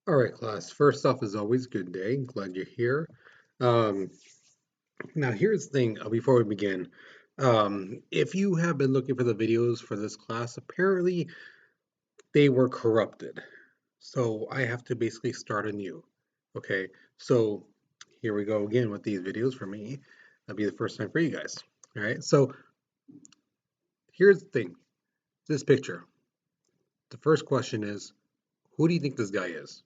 All right, class. First off, as always, good day. Glad you're here. Um, Now, here's the thing before we begin. If you have been looking for the videos for this class, apparently they were corrupted. So I have to basically start anew. Okay, so here we go again with these videos for me. That'll be the first time for you guys. All right, so here's the thing this picture. The first question is, who do you think this guy is?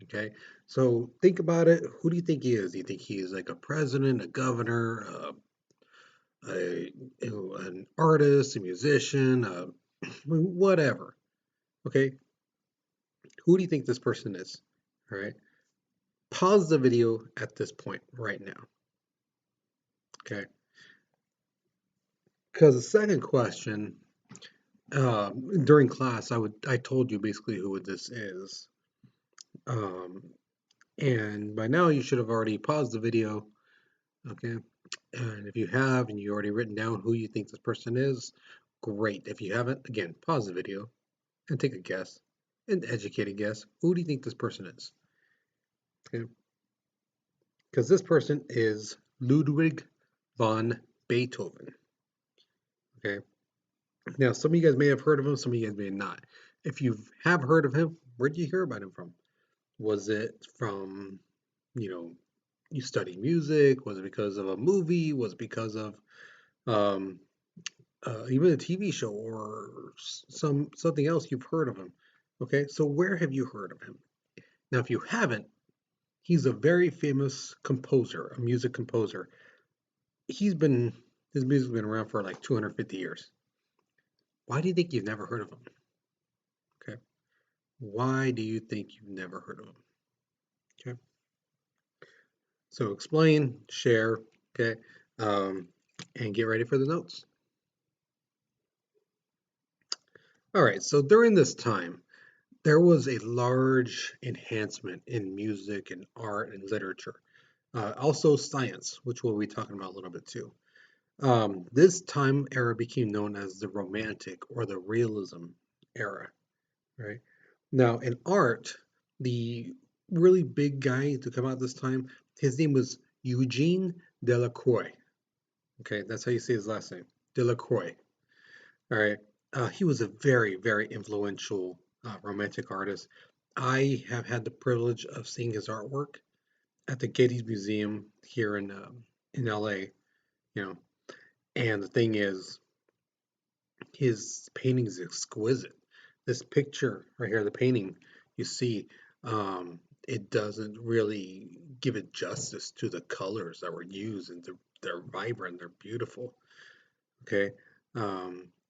Okay, so think about it. Who do you think he is? Do you think he's like a president, a governor, a, an artist, a musician, whatever? Okay, who do you think this person is? All right, pause the video at this point right now. Okay, because the second question during class, I told you basically who this is, um, and by now you should have already paused the video. Okay, and if you have and you already written down who you think this person is, great. If you haven't, again, pause the video and take a guess, an educated guess. Who do you think this person is? Okay, because this person is Ludwig von Beethoven. Okay, now some of you guys may have heard of him, some of you guys may not. If you have heard of him, where did you hear about him from? Was it from, you know, you study music? Was it because of a movie? Was it because of um, even a TV show or something else you've heard of him? Okay, so where have you heard of him? Now, if you haven't, he's a very famous composer, a music composer. He's been his music's been around for like 250 years. Why do you think you've never heard of him? Okay, why do you think you've never heard of him? Okay, so explain, share, okay, um, and get ready for the notes. All right, so during this time, there was a large enhancement in music and art and literature. Also science, which we'll be talking about a little bit too. This time era became known as the Romantic or the Realism era, right? Now, in art, the really big guy to come out this time, his name was Eugene Delacroix. Okay, that's how you say his last name, Delacroix. All right. He was a very, very influential romantic artist. I have had the privilege of seeing his artwork at the Getty Museum here in LA, you know. And the thing is, his painting is exquisite. This picture right here, the painting you see, it doesn't really give it justice to the colors that were used, and they're vibrant, they're beautiful. Okay,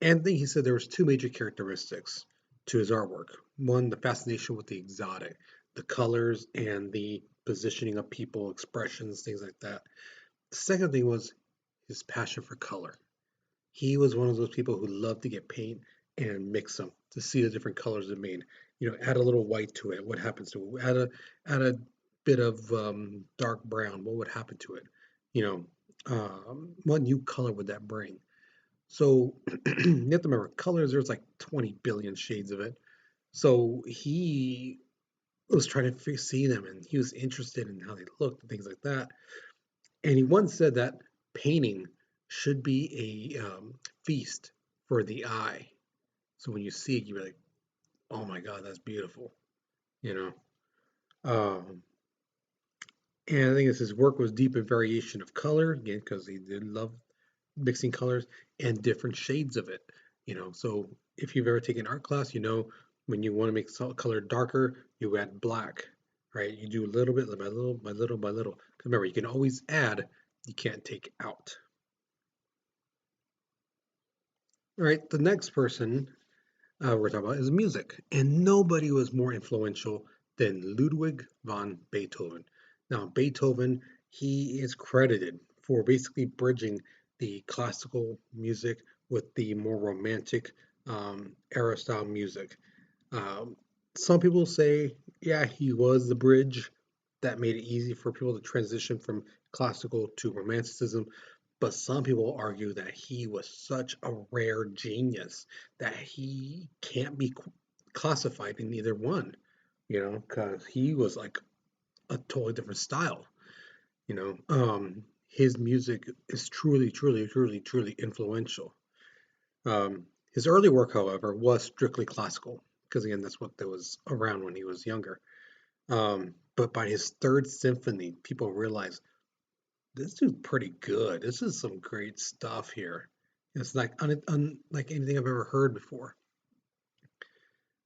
and then he said there was two major characteristics to his artwork. One, the fascination with the exotic, the colors and the positioning of people, expressions, things like that. The second thing was his passion for color. He was one of those people who loved to get paint and mix them to see the different colors it made. You know, add a little white to it. What happens to it? Add a bit of dark brown. What would happen to it? You know, what new color would that bring? So you have to remember, colors. There's like 20 billion shades of it. So he was trying to see them, and he was interested in how they looked and things like that. And he once said that painting should be a feast for the eye. So when you see it, you're like, "Oh my God, that's beautiful," you know. And I think his work was deep in variation of color, again, because he did love mixing colors and different shades of it. You know, so if you've ever taken art class, you know when you want to make color darker, you add black, right? You do a little bit by little by little by little. 'Cause remember, you can always add, you can't take out. All right, the next person we're talking about is music, and nobody was more influential than Ludwig van Beethoven. Now, Beethoven, he is credited for basically bridging the classical music with the more romantic era style music. Um, some people say, yeah, he was the bridge that made it easy for people to transition from classical to romanticism. But some people argue that he was such a rare genius that he can't be classified in either one. because he was like a totally different style. His music is truly, truly, truly, truly influential. His early work, however, was strictly classical, because again, that's what there was around when he was younger. But by his third symphony, people realized this dude's pretty good. This is some great stuff here. It's like unlike anything I've ever heard before.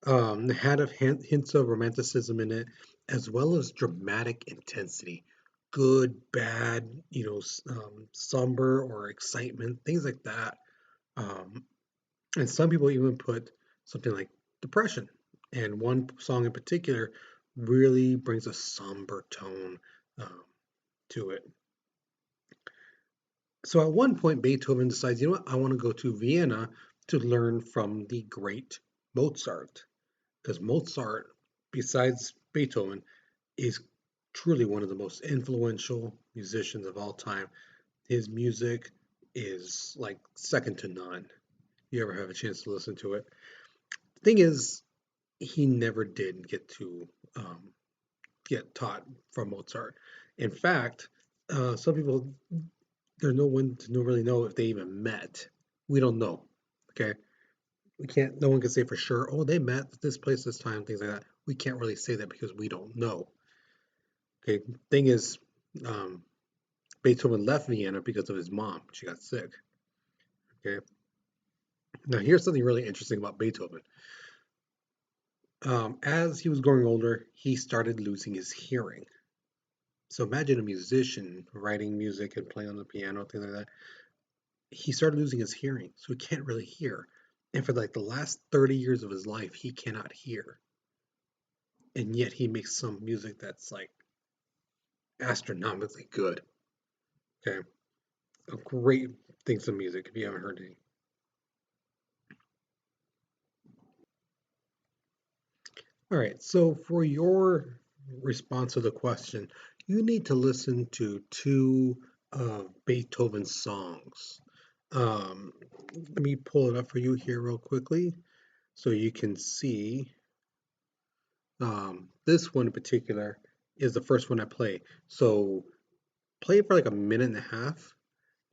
It had hints of romanticism in it, as well as dramatic intensity. Good, bad, somber or excitement, things like that. Um, and some people even put something like depression. And one song in particular really brings a somber tone um, to it. So at one point, Beethoven decides, you know what, I want to go to Vienna to learn from the great Mozart. Because Mozart, besides Beethoven, is truly one of the most influential musicians of all time. His music is like second to none. If you ever have a chance to listen to it. The thing is, he never did get to get taught from Mozart. In fact, some people there's no one to really know if they even met. We don't know. Okay, we can't. No one can say for sure. Oh, they met at this place, this time, things like that. We can't really say that because we don't know. Okay, thing is, um, Beethoven left Vienna because of his mom. She got sick. Okay, now here's something really interesting about Beethoven. As he was growing older, he started losing his hearing. So imagine a musician writing music and playing on the piano, things like that. He started losing his hearing, so he can't really hear. And for like the last 30 years of his life, he cannot hear. And yet he makes some music that's like astronomically good. Okay. A great things of music if you haven't heard any. All right. So for your response to the question, you need to listen to two of Beethoven's songs. Let me pull it up for you here real quickly so you can see. This one in particular is the first one I play. So play it for like a minute and a half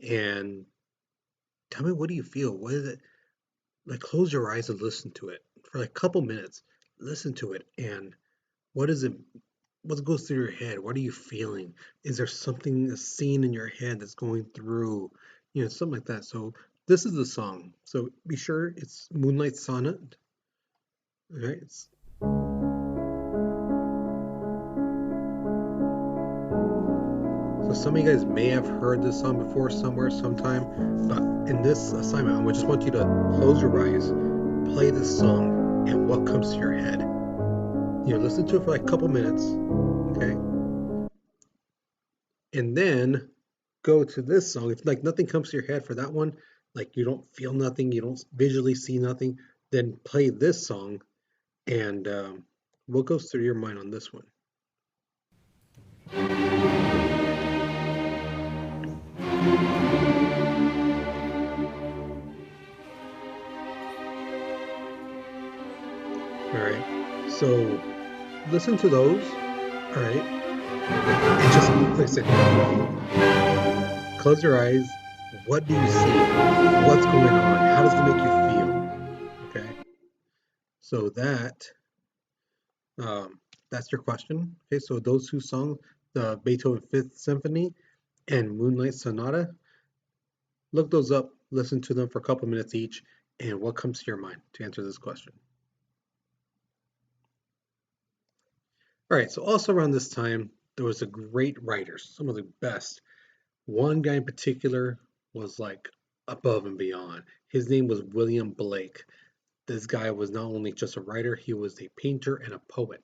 and tell me, what do you feel? What is it? Like close your eyes and listen to it for like a couple minutes. Listen to it and what is it? What goes through your head? What are you feeling? Is there something, a scene in your head that's going through, something like that. So this is the song. So be sure it's Moonlight Sonnet. All right. So some of you guys may have heard this song before somewhere, sometime, but in this assignment, I just want you to close your eyes, play this song, and what comes to your head. Listen to it for like a couple minutes, okay? And then go to this song. If like nothing comes to your head for that one, like you don't feel nothing, you don't visually see nothing, then play this song and what goes through your mind on this one? All right. So listen to those. All right. And just like I said, close your eyes. What do you see? What's going on? How does it make you feel? Okay. So um, that's your question. Okay. So those two songs, the Beethoven Fifth Symphony and Moonlight Sonata, look those up. Listen to them for a couple minutes each. And what comes to your mind to answer this question? All right. So also around this time, there was a great writers, some of the best. One guy in particular was like above and beyond. His name was William Blake. This guy was not only just a writer, he was a painter and a poet.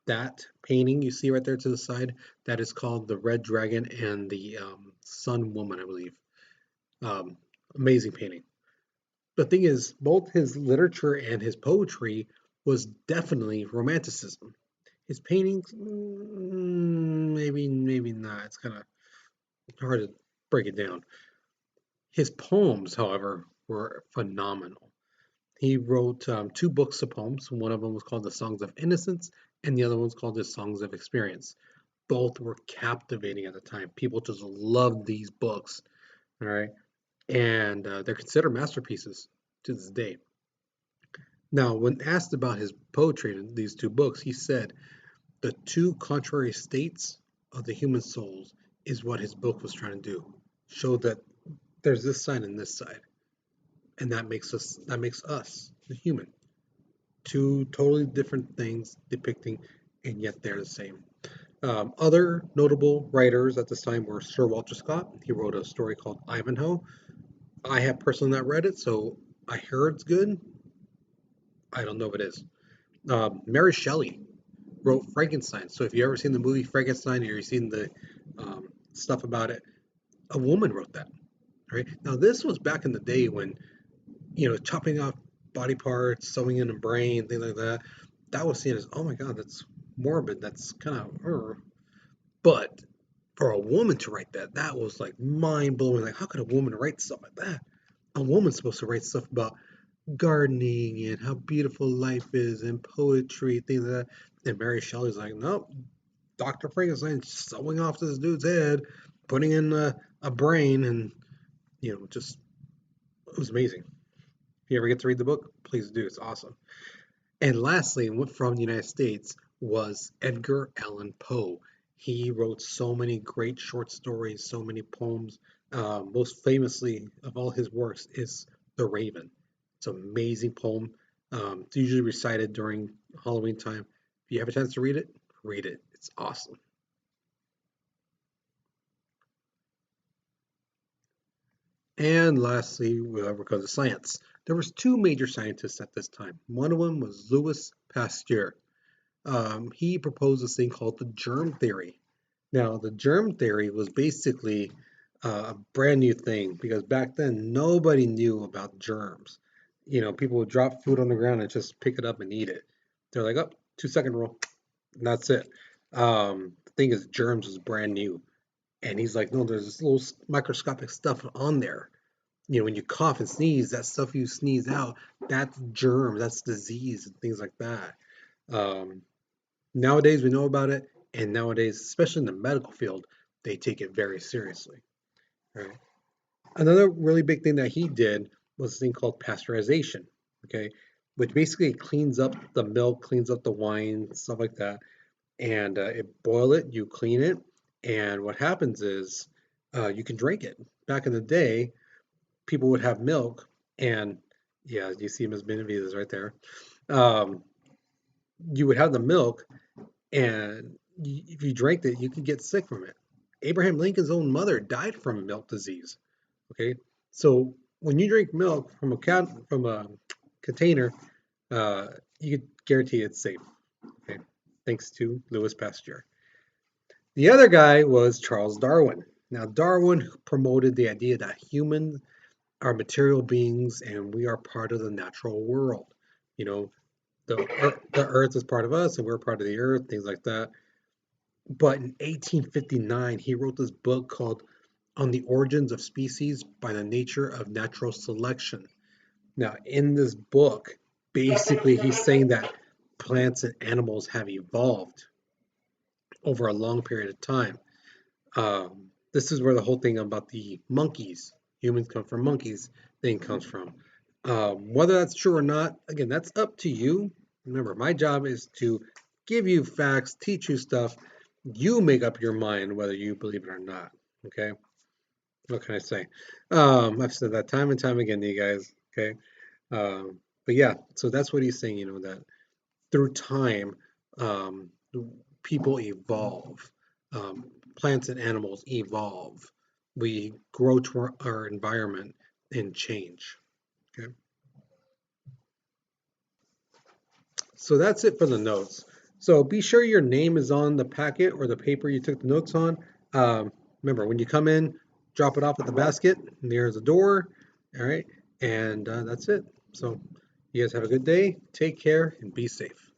That painting you see right there to the side, that is called the Red Dragon and the Sun Woman, I believe. Um, Amazing painting. The thing is, both his literature and his poetry was definitely romanticism. His paintings, maybe not. It's kind of hard to break it down. His poems, however, were phenomenal. He wrote two books of poems. One of them was called The Songs of Innocence, and the other one was called The Songs of Experience. Both were captivating at the time. People just loved these books, all right? And they're considered masterpieces to this day. Now, when asked about his poetry in these two books, he said the two contrary states of the human souls is what his book was trying to do. Show that there's this side and this side, and that makes us the human. Two totally different things depicting, and yet they're the same. Other notable writers at this time were Sir Walter Scott. He wrote a story called Ivanhoe. I have personally not read it, so I hear it's good. I don't know if it is. Mary Shelley wrote Frankenstein. So if you ever seen the movie Frankenstein or you've seen the stuff about it, a woman wrote that. Right now, this was back in the day when chopping off body parts, sewing in a brain, things like that. That was seen as, oh my god, that's morbid. That's kind of. But for a woman to write that, that was like mind blowing. Like, how could a woman write stuff like that? A woman's supposed to write stuff about gardening and how beautiful life is and poetry, things like that. And Mary Shelley's like, nope, Dr. Frankenstein sewing off this dude's head, putting in a brain, and just it was amazing. If you ever get to read the book, please do. It's awesome. And lastly, from the United States was Edgar Allan Poe. He wrote so many great short stories, so many poems. Most famously of all his works is The Raven. It's an amazing poem. It's usually recited during Halloween time. If you have a chance to read it, read it. It's awesome. And lastly, because of science, there was two major scientists at this time. One of them was Louis Pasteur. He proposed this thing called the germ theory. Now, the germ theory was basically a brand new thing because back then nobody knew about germs. People would drop food on the ground and just pick it up and eat it. They're like, oh, 2 second rule, and that's it. The thing is, germs was brand new. And he's like, no, there's this little microscopic stuff on there. When you cough and sneeze, that stuff you sneeze out, that's germ, that's disease, and things like that. Um, Nowadays, we know about it, and nowadays, especially in the medical field, they take it very seriously. Right? Another really big thing that he did was a thing called pasteurization, okay, which basically cleans up the milk, cleans up the wine, stuff like that, and it boil it, you clean it, and what happens is you can drink it. Back in the day, people would have milk, and yeah, you see Ms. Benavides right there. Um, you would have the milk, and if you drank it, you could get sick from it. Abraham Lincoln's own mother died from milk disease. Okay, so when you drink milk from a container, uh, you can guarantee it's safe. Okay, thanks to Louis Pasteur. The other guy was Charles Darwin. Now, Darwin promoted the idea that humans are material beings and we are part of the natural world. You know, the earth is part of us and we're part of the earth, things like that. But in 1859, he wrote this book called On the Origins of Species by the Nature of Natural Selection. Now, in this book, basically, he's saying that plants and animals have evolved over a long period of time. This is where the whole thing about the monkeys, humans come from monkeys, thing comes from. Whether that's true or not, again, that's up to you. Remember, my job is to give you facts, teach you stuff. You make up your mind whether you believe it or not. Okay? What can I say? I've said that time and time again to you guys. Okay? But yeah, so that's what he's saying, that through time, um, people evolve. Plants and animals evolve. We grow to our environment and change. Okay. So that's it for the notes. So be sure your name is on the packet or the paper you took the notes on. Remember, when you come in, drop it off at the basket near the door. All right. And that's it. So you guys have a good day. Take care and be safe.